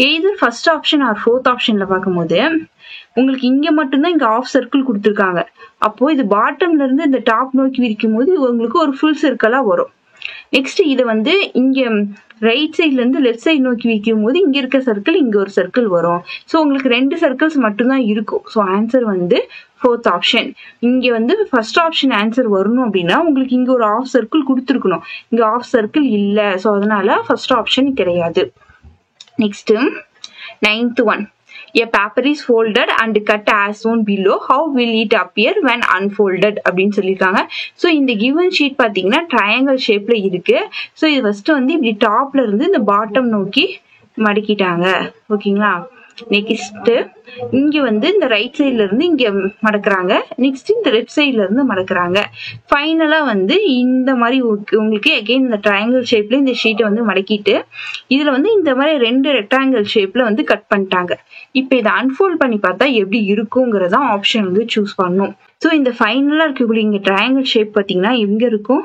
either first option or fourth ஆப்ஷன்ல பார்க்கும்போது உங்களுக்கு இங்க மட்டும்தான் இங்க ஆஃப் சர்க்கிள் கொடுத்துருக்காங்க. அப்போ இது பாட்டம்ல இருந்து இந்த டாப் நோக்கி விரிக்கும் போது உங்களுக்கு ஒரு ஃபுல் சர்க்கிளா வரும். நெக்ஸ்ட் இதை வந்து இங்க ரைட் சைட்ல இருந்து லெஃப்ட் சைடு நோக்கி விரிக்கும் போது இங்க இருக்க சர்க்கிள் இங்க ஒரு சர்க்கிள் வரும். ஸோ உங்களுக்கு 2 சர்க்கிள்ஸ் மட்டும்தான் இருக்கும். ஸோ ஆன்சர் வந்து ஃபோர்த் ஆப்ஷன். இங்க வந்து ஃபர்ஸ்ட் ஆப்ஷன் ஆன்சர் வரணும் அப்படின்னா உங்களுக்கு இங்க ஒரு ஆஃப் சர்க்கிள் கொடுத்துருக்கணும், இங்க ஆஃப் சர்க்கிள் இல்ல. ஸோ அதனால ஃபர்ஸ்ட் ஆப்ஷன் கிடையாது. Next 9th one, a paper is folded and cut as shown below. How will it appear when unfolded? அப்படின்னு சொல்லியிருக்காங்க. ஸோ இந்த given sheet பாத்தீங்கன்னா ட்ரையாங்கிள் ஷேப்ல இருக்கு. ஸோ இது ஃபர்ஸ்ட் வந்து இப்படி டாப்ல இருந்து இந்த பாட்டம் நோக்கி மடக்கிட்டாங்க. ஓகேங்களா? நெக்ஸ்ட் இங்க வந்து இந்த ரைட் சைட்ல இருந்து இங்க மடக்குறாங்க, நெக்ஸ்ட் இந்த லெஃப்ட் சைட்ல இருந்து மடக்குறாங்க. ஃபைனலா வந்து இந்த மாதிரி உங்களுக்கு அகைன் இந்த ட்ரையாங்கிள் ஷேப்ல இந்த ஷீட்டை வந்து மடக்கிட்டு இதுல வந்து இந்த மாதிரி 2 ரெக்டாங்கிள் ஷேப்ல வந்து கட் பண்ணிட்டாங்க. இப்ப இதை அன்ஃபோல்ட் பண்ணி பார்த்தா எப்படி இருக்குங்கிறதா ஆப்ஷன் வந்து சூஸ் பண்ணணும். ஸோ இந்த ஃபைனலா இருக்கக்கூடிய இங்க ட்ரையாங்கிள் ஷேப் பாத்தீங்கன்னா எங்க இருக்கும்,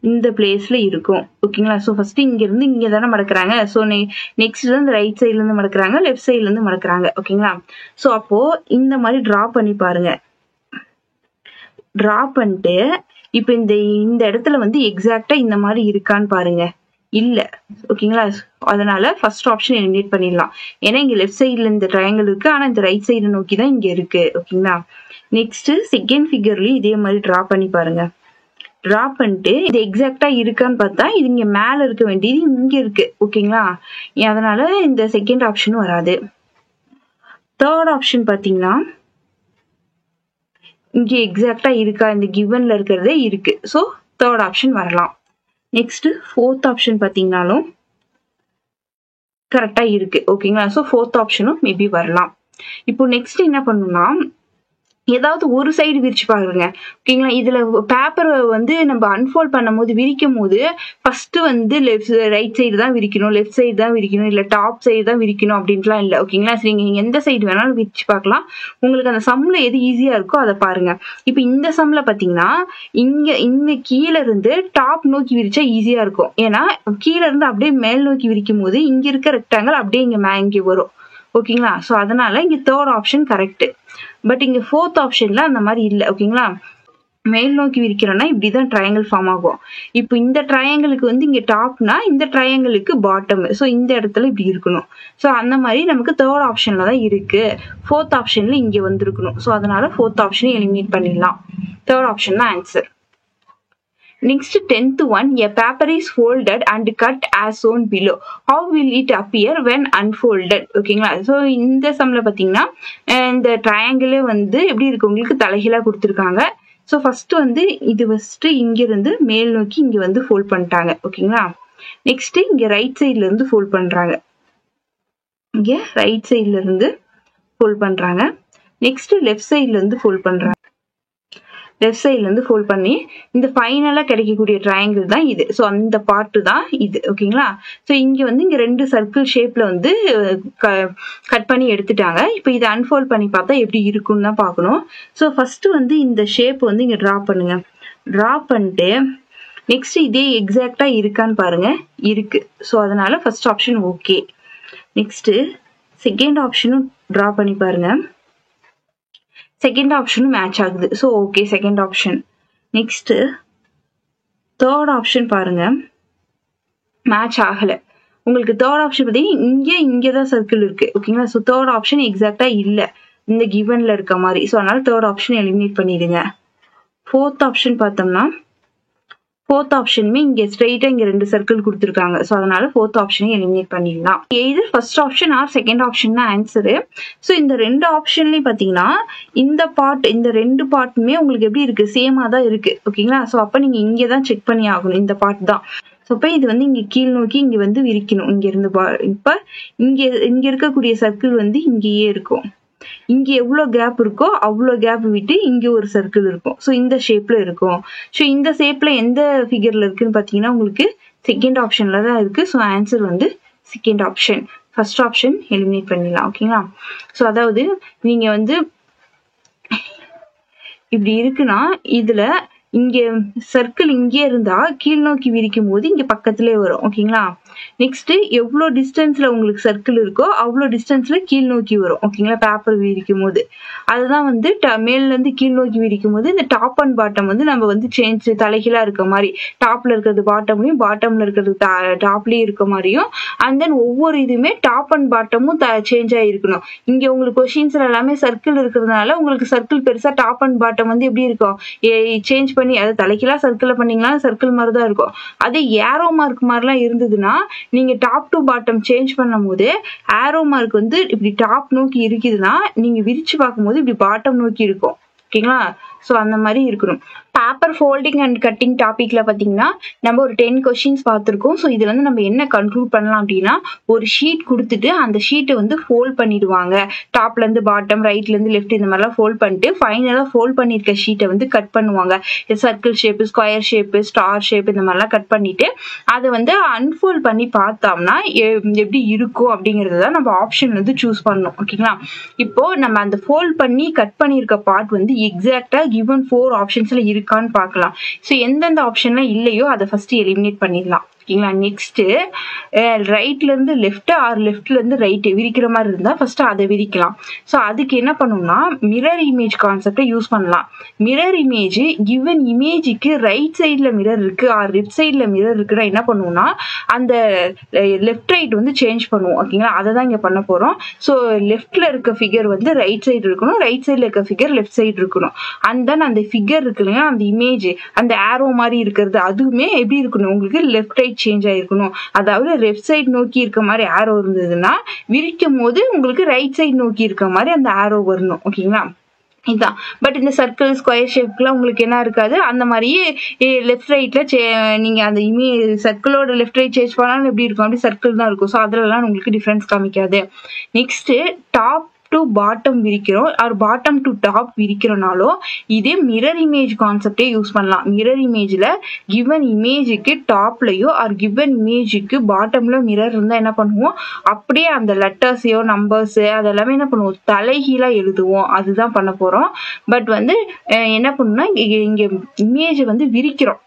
இந்த பிளேஸ்ல இருக்கும். ஓகேங்களா? ஸோ ஃபர்ஸ்ட் இங்க இருந்து இங்க தானே மடக்குறாங்க. ஸோ நெக்ஸ்ட் வந்து ரைட் சைட்ல இருந்து மடக்குறாங்க, லெஃப்ட் சைட்ல இருந்து மடக்குறாங்க. ஓகேங்களா? ஸோ அப்போ இந்த மாதிரி டிரா பண்ணி பாருங்க. டிரா பண்ணிட்டு இப்ப இந்த இடத்துல வந்து எக்ஸாக்டா இந்த மாதிரி இருக்கான்னு பாருங்க. இல்ல. ஓகேங்களா? அதனால ஃபர்ஸ்ட் ஆப்ஷன் எலிமினேட் பண்ணிடலாம். ஏன்னா இங்க லெஃப்ட் சைட்ல இந்த ட்ரையாங்கிள் இருக்கு, ஆனா இந்த ரைட் சைடு நோக்கி தான் இங்க இருக்கு. ஓகேங்களா? நெக்ஸ்ட் செகண்ட் ஃபிகர்லயும் இதே மாதிரி டிரா பண்ணி பாருங்க. டிரா பண்ணிட்டு இது எக்ஸாக்டா இருக்கான்னு பார்த்தா இது இங்க மேல இருக்க வேண்டியது இங்க இருக்கு. ஓகேங்களா? அதனால இந்த செகண்ட் ஆப்ஷன் வராது. தேர்ட் ஆப்ஷன் பாத்தீங்கன்னா இங்க எக்ஸாக்டா இருக்கா, இந்த கிவன்ல இருக்கிறதே இருக்கு. ஸோ தேர்ட் ஆப்ஷன் வரலாம். நெக்ஸ்ட் ஃபோர்த் ஆப்ஷன் பாத்தீங்கன்னாலும் கரெக்டா இருக்கு. ஓகேங்களா? ஸோ ஃபோர்த் ஆப்ஷனும் மேபி வரலாம். இப்போ நெக்ஸ்ட் என்ன பண்ணணும்னா ஏதாவது ஒரு சைடு விரிச்சு பாருங்க. ஓகேங்களா? இதுல பேப்பர் வந்து நம்ம அன்ஃபோல்ட் பண்ணும்போது விரிக்கும் போது ஃபர்ஸ்ட் வந்து ரைட் சைடு தான் விரிக்கணும், லெஃப்ட் சைடு தான் விரிக்கணும், இல்ல டாப் சைடு தான் விரிக்கணும் அப்படின்ட்டுலாம் இல்லை. ஓகேங்களா? சரி, நீங்க எந்த சைடு வேணாலும் விரிச்சு பார்க்கலாம். உங்களுக்கு அந்த சம்ல எது ஈஸியா இருக்கோ அதை பாருங்க. இப்ப இந்த சம்ல பாத்தீங்கன்னா இங்க கீழே இருந்து டாப் நோக்கி விரிச்சா ஈஸியா இருக்கும். ஏன்னா கீழே இருந்து அப்படியே மேல் நோக்கி விரிக்கும் போது இங்க இருக்க ரெக்டாங்கிள் அப்படியே இங்க வரும். ஓகேங்களா? சோ அதனால இங்க தேர்ட் ஆப்ஷன் கரெக்ட். பட் இங்க ஃபோர்த் ஆப்ஷன்ல அந்த மாதிரி இல்ல. ஓகேங்களா? மேல் நோக்கி விரிக்கிறோம்னா இப்படிதான் ட்ரையாங்கிள் ஃபார்ம் ஆகும். இப்போ இந்த ட்ரையாங்கிளுக்கு வந்து இங்க டாப்னா இந்த ட்ரையாங்கிளுக்கு பாட்டம். ஸோ இந்த இடத்துல இப்படி இருக்கணும். ஸோ அந்த மாதிரி நமக்கு தேர்ட் ஆப்ஷன்ல தான் இருக்கு. ஃபோர்த் ஆப்ஷன்ல இங்க வந்திருக்கணும். ஸோ அதனால ஃபோர்த் ஆப்ஷனை எலிமினேட் பண்ணிடலாம். தேர்ட் ஆப்ஷன் தான் answer. Next 10th one, a paper is folded and cut as shown below. How will it appear when unfolded? ஓகேங்களா? ஸோ இந்த சம்ல பாத்தீங்கன்னா இந்த ட்ரையாங்கிள் வந்து எப்படி இருக்கு, உங்களுக்கு தலைகீழா கொடுத்துருக்காங்க. ஸோ ஃபர்ஸ்ட் வந்து இது ஃபர்ஸ்ட் இங்க இருந்து மேல் நோக்கி இங்க வந்து ஃபோல்ட் பண்ணிட்டாங்க. ஓகேங்களா? நெக்ஸ்ட் இங்க ரைட் சைட்ல இருந்து ஃபோல்ட் பண்றாங்க. இங்க ரைட் சைட்ல இருந்து ஃபோல்ட் பண்றாங்க. நெக்ஸ்ட் லெஃப்ட் சைட்ல இருந்து ஃபோல்ட் பண்றாங்க. லெஃப்ட் சைட்ல இருந்து ஃபோல்ட் பண்ணி இந்த ஃபைனலா கிடைக்கக்கூடிய ட்ரையாங்கிள் தான் இது. ஸோ அந்த பார்ட் தான் இது. ஓகேங்களா? ஸோ இங்க வந்து இங்க ரெண்டு சர்க்கிள் ஷேப்ல வந்து கட் பண்ணி எடுத்துட்டாங்க. இப்போ இதை அன்ஃபோல்ட் பண்ணி பார்த்தா எப்படி இருக்குன்னு தான் பார்க்கணும். ஸோ ஃபர்ஸ்ட் வந்து இந்த ஷேப் வந்து இங்க டிரா பண்ணுங்க. டிரா பண்ணிட்டு நெக்ஸ்ட் இதே எக்ஸாக்டா இருக்கான்னு பாருங்க. இருக்கு. ஸோ அதனால first option okay. Next second ஆப்ஷனும் டிரா பண்ணி பாருங்க. செகண்ட் ஆப்ஷனும் மேட்ச் ஆகுது. So okay, second option. Next third option பாருங்க, மேட்ச் ஆகல. உங்களுக்கு தேர்ட் ஆப்ஷன் பத்தி இங்கதான் சர்க்கிள் இருக்கு. ஓகேங்களா? ஸோ தேர்ட் ஆப்ஷன் எக்ஸாக்டா இல்ல இந்த கிவன்ல இருக்க மாதிரி. ஸோ அதனால தேர்ட் ஆப்ஷன் எலிமினேட் பண்ணிடுங்க. ஃபோர்த் ஆப்ஷன் பார்த்தோம்னா ஃபோர்த் ஆப்ஷனுமே இங்க ஸ்ட்ரெயிட்டா இங்க ரெண்டு சர்க்கிள் கொடுத்துருக்காங்க. ஸோ அதனால ஃபோர்த் ஆப்ஷனை எலிமினேட் பண்ணிடலாம். Either first option or second option தான் ஆன்சரு. ஸோ இந்த ரெண்டு ஆப்ஷன்லயும் பாத்தீங்கன்னா இந்த ரெண்டு பார்ட்டுமே உங்களுக்கு எப்படி இருக்கு, சேமா தான் இருக்கு. ஓகேங்களா? ஸோ அப்ப நீங்க இங்கதான் செக் பண்ணி ஆகணும். இந்த பார்ட் தான். ஸோ அப்ப இது வந்து இங்க கீழ் நோக்கி இங்க வந்து விரிக்கணும். இங்க இருந்து இப்ப இங்க இருக்கக்கூடிய சர்க்கிள் வந்து இங்கேயே இருக்கும். இங்க எவ்வளவு கேப் இருக்கோ அவ்வளவு கேப் விட்டு இங்க ஒரு சர்க்கிள் இருக்கும். ஸோ இந்த ஷேப்ல இருக்கும். ஸோ இந்த ஷேப்ல எந்த ஃபிகர்ல இருக்குன்னு பாத்தீங்கன்னா உங்களுக்கு செகண்ட் ஆப்ஷன்ல தான் இருக்கு. ஸோ ஆன்சர் வந்து second option. First option eliminate பண்ணிடலாம். ஓகேங்களா? ஸோ அதாவது நீங்க வந்து இப்படி இருக்குன்னா இதுல இங்க சர்க்கிள் இங்கே இருந்தா கீழ் நோக்கி விரிக்கும் போது இங்க பக்கத்திலே வரும். ஓகேங்களா? நெக்ஸ்ட் எவ்வளவு டிஸ்டன்ஸ்ல உங்களுக்கு சர்க்கிள் இருக்கோ அவ்வளவு டிஸ்டன்ஸ்ல கீழ் நோக்கி வரும். ஓகேங்களா? பேப்பர் விரிக்கும் போது அதுதான் வந்து மேல்ல இருந்து கீழ் நோக்கி விரிக்கும் போது இந்த டாப் அண்ட் பாட்டம் வந்து நம்ம வந்து சேஞ்ச் தலைகீழா இருக்க மாதிரி, டாப்ல இருக்கிறது பாட்டம்லயும் பாட்டம்ல இருக்கிறது டாப்லயும் இருக்க மாதிரியும், அண்ட் தென் ஒவ்வொரு இதுவுமே டாப் அண்ட் பாட்டமும் சேஞ்ச் ஆயிருக்கணும். இங்க உங்களுக்கு கொஸ்டின்ஸ்ல எல்லாமே சர்க்கிள் இருக்கிறதுனால உங்களுக்கு சர்க்கிள் பெருசா டாப் அண்ட் பாட்டம் வந்து எப்படி இருக்கும், சேஞ்ச் பண்ணி, அது தலைகீழா சர்க்கிள் பண்ணீங்களா சர்க்கிள் மாதிரி தான் இருக்கும். அதே ஏரோ மார்க் மாதிரிலாம் இருந்ததுன்னா நீங்க டாப் டு பாட்டம் சேஞ்ச் பண்ணும் போது ஏரோ மார்க் வந்து இப்படி டாப் நோக்கி இருக்குதுன்னா நீங்க விரிச்சு பார்க்கும் போது இப்படி பாட்டம் நோக்கி இருக்கும். ஓகேங்களா? சோ அந்த மாதிரி இருக்கணும். பேப்பர் ஃபோல்டிங் அண்ட் கட்டிங் டாபிக்ல பாத்தீங்கன்னா நம்ம ஒரு 10 கொஸ்டின்ஸ் பார்த்திருக்கோம். ஸோ இதுல வந்து நம்ம என்ன கன்க்ளூட் பண்ணலாம் அப்படின்னா, ஒரு ஷீட் கொடுத்துட்டு அந்த ஷீட்டை வந்து ஃபோல்ட் பண்ணிடுவாங்க. டாப்ல இருந்து பாட்டம், ரைட்ல இருந்து லெஃப்ட் இந்த மாதிரிலாம் ஃபோல்ட் பண்ணிட்டு ஃபைனலா ஃபோல்ட் பண்ணிருக்க ஷீட்டை வந்து கட் பண்ணுவாங்க. Circle shape, square shape, star shape இந்த மாதிரிலாம் கட் பண்ணிட்டு அதை வந்து அன்ஃபோல்ட் பண்ணி பார்த்தோம்னா எப்படி இருக்கும் அப்படிங்கறத நம்ம ஆப்ஷன் வந்து சூஸ் பண்ணணும். ஓகேங்களா? இப்போ நம்ம அந்த ஃபோல்ட் பண்ணி கட் பண்ணிருக்க பார்ட் வந்து எக்ஸாக்டா கிவன் 4 ஆப்ஷன்ஸ்ல இருக்கான்னு பார்க்கலாம். சோ எந்தெந்த ஆப்ஷன்ல இல்லையோ அதை ஃபர்ஸ்ட் எலிமினேட் பண்ணிடலாம். ஓகேங்களா? நெக்ஸ்ட் ரைட்ல இருந்து லெஃப்ட் ஆர் லெஃப்ட்ல இருந்து ரைட் விரிக்கிற மாதிரி இருந்தா ஃபர்ஸ்ட் அதை விரிக்கலாம். சோ அதுக்கு என்ன பண்ணணும்னா மிரர் இமேஜ் கான்செப்டை யூஸ் பண்ணலாம். மிரர் இமேஜ் கிவன் இமேஜுக்கு ரைட் சைட்ல மிரர் இருக்கு ஆர் லெஃப்ட் சைட்ல மிரர் இருக்குன்னா என்ன பண்ணுவோம்னா அந்த லெஃப்ட் ரைட் வந்து சேஞ்ச் பண்ணுவோம். ஓகேங்களா? அதை தான் இங்க பண்ண போறோம். சோ லெஃப்ட்ல இருக்க ஃபிகர் வந்து ரைட் சைடு இருக்கணும், ரைட் சைட்ல இருக்க ஃபிகர் லெஃப்ட் சைடு இருக்கணும். அண்ட் தென் அந்த ஃபிகர் இருக்கு இல்லையா, அந்த இமேஜ் அந்த ஆரோ மாதிரி இருக்கிறது அதுவுமே எப்படி இருக்கணும், உங்களுக்கு லெஃப்ட் ரைட் சேஞ்ச் ஆயிருக்கணும். அதாவது லெஃப்ட் சைடு நோக்கி இருக்க மாதிரி ஆரோ இருந்ததுன்னா விரிக்கும் போது உங்களுக்கு ரைட் சைடு நோக்கி இருக்க மாதிரி அந்த ஆரோ வரணும். ஓகேங்களா? இதுதான். பட் இந்த சர்க்கிள் ஸ்கொயர் ஷேப்க்குலாம் உங்களுக்கு என்ன இருக்காது, அந்த மாதிரியே லெஃப்ட் ரைட்ல நீங்க அந்த சர்க்கிளோட லெஃப்ட் ரைட் சேஞ்ச் பண்ணாலும் எப்படி இருக்கும், அப்படி சர்க்கிள் தான் இருக்கும். ஸோ அதுலலாம் உங்களுக்கு டிஃபரன்ஸ் காமிக்காது. நெக்ஸ்ட் டாப் டு பாட்டம் விரிக்கிறோம் ஆர் பாட்டம் டு டாப் விரிக்கிறோம்னாலும் இதே மிரர் இமேஜ் கான்செப்டே யூஸ் பண்ணலாம். மிரர் இமேஜ்ல கிவன் இமேஜுக்கு டாப்லயோ ஆர் கிவன் இமேஜுக்கு பாட்டம்ல மிரர் இருந்தா என்ன பண்ணுவோம், அப்படியே அந்த லெட்டர்ஸையோ நம்பர்ஸ் அதெல்லாமே என்ன பண்ணுவோம், தலைகீழா எழுதுவோம். அதுதான் பண்ண போறோம். பட் வந்து என்ன பண்ணணும்னா இங்க இமேஜ் வந்து விரிக்கிறோம்.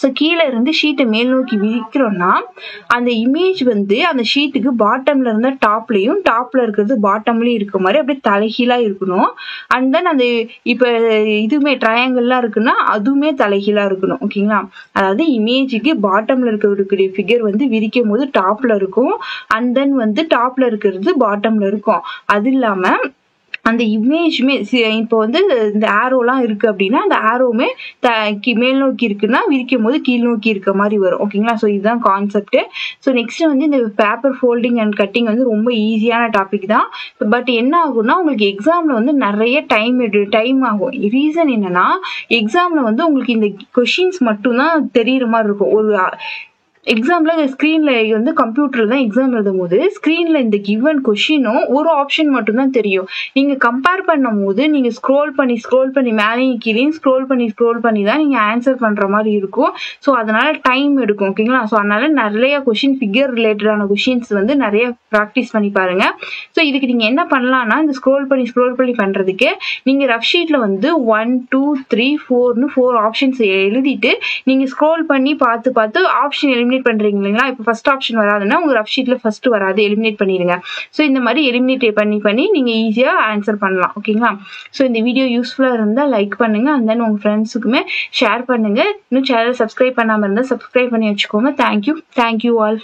ஸோ கீழே இருந்து ஷீட்டை மேல் நோக்கி விரிக்கிறோம்னா அந்த இமேஜ் வந்து அந்த ஷீட்டுக்கு பாட்டம்ல இருந்த டாப்லயும் டாப்ல இருக்கிறது பாட்டம்லயும் இருக்க மாதிரி அப்படியே தலைகீழா இருக்கணும். அண்ட் தென் அந்த இப்ப இதுவுமே ட்ரையாங்கிள்லாம் இருக்குன்னா அதுவுமே தலைகீழா இருக்கணும். ஓகேங்களா, அதாவது இமேஜுக்கு பாட்டம்ல இருக்கக்கூடிய ஃபிகர் வந்து விரிக்கும் போது டாப்ல இருக்கும், அண்ட் தென் வந்து டாப்ல இருக்கிறது பாட்டம்ல இருக்கும். அது இல்லாம அந்த இமேஜுமே இப்போ வந்து இந்த ஆரோலாம் இருக்கு அப்படின்னா அந்த ஆரோவுமே மேல் நோக்கி இருக்குன்னா விரிக்கும் போது கீழ் நோக்கி இருக்க மாதிரி வரும். ஓகேங்களா, ஸோ இதுதான் கான்செப்ட். ஸோ நெக்ஸ்ட் வந்து இந்த பேப்பர் ஃபோல்டிங் அண்ட் கட்டிங் வந்து ரொம்ப ஈஸியான டாபிக் தான். பட் என்ன ஆகும்னா உங்களுக்கு எக்ஸாம்ல வந்து நிறைய டைம் ஆகும். ரீசன் என்னன்னா எக்ஸாம்ல வந்து உங்களுக்கு இந்த கொஷின்ஸ் மட்டும்தான் தெரியுற மாதிரி இருக்கும். ஒரு எக்ஸாம்ல ஸ்கிரீன்ல வந்து கம்ப்யூட்டர்ல தான் எக்ஸாம் எழுதும் போது ஸ்கிரீன்ல இந்த கிவன் கொஷினும் ஒரு ஆப்ஷன் மட்டும் தான் தெரியும். நீங்க கம்பேர் பண்ணும் போது நீங்க ஸ்க்ரோல் பண்ணி மேலேயும் கீழே ஸ்க்ரோல் பண்ணி தான் நீங்க ஆன்சர் பண்ற மாதிரி இருக்கும். ஸோ அதனால டைம் எடுக்கும். ஓகேங்களா, ஸோ அதனால நிறைய கொஷின் ஃபிகர் ரிலேட்டடான கொஷின்ஸ் வந்து நிறைய ப்ராக்டிஸ் பண்ணி பாருங்க. ஸோ இதுக்கு நீங்க என்ன பண்ணலாம்னா இந்த ஸ்க்ரோல் பண்ணி பண்றதுக்கு நீங்க ரஃப் ஷீட்ல வந்து 1 2 3 4ன்னு 4 ஆப்ஷன்ஸ் எழுதிட்டு நீங்க ஸ்க்ரோல் பண்ணி பார்த்து ஆப்ஷன் எலிமினேட் பண்றீங்க இல்லைங்களா. இப்போ ஃபர்ஸ்ட் ஆப்ஷன் வராதுன்னா உங்க ரஃப் ஷீட்ல ஃபர்ஸ்ட் வராது, எலிமினேட் பண்ணிடுங்க. ஸோ இந்த மாதிரி எலிமினேட் பண்ணி நீங்க ஈஸியா ஆன்சர் பண்ணலாம். ஓகேங்களா, ஸோ இந்த வீடியோ யூஸ்ஃபுல்லா இருந்தா லைக் பண்ணுங்க, அண்ட் தென் உங்க ஃப்ரெண்ட்ஸுக்குமே ஷேர் பண்ணுங்க. இன்னும் சேனல் சப்ஸ்கிரைப் பண்ணாம இருந்தா சப்ஸ்கிரைப் பண்ணி வச்சுக்கோங்க. Thank you all.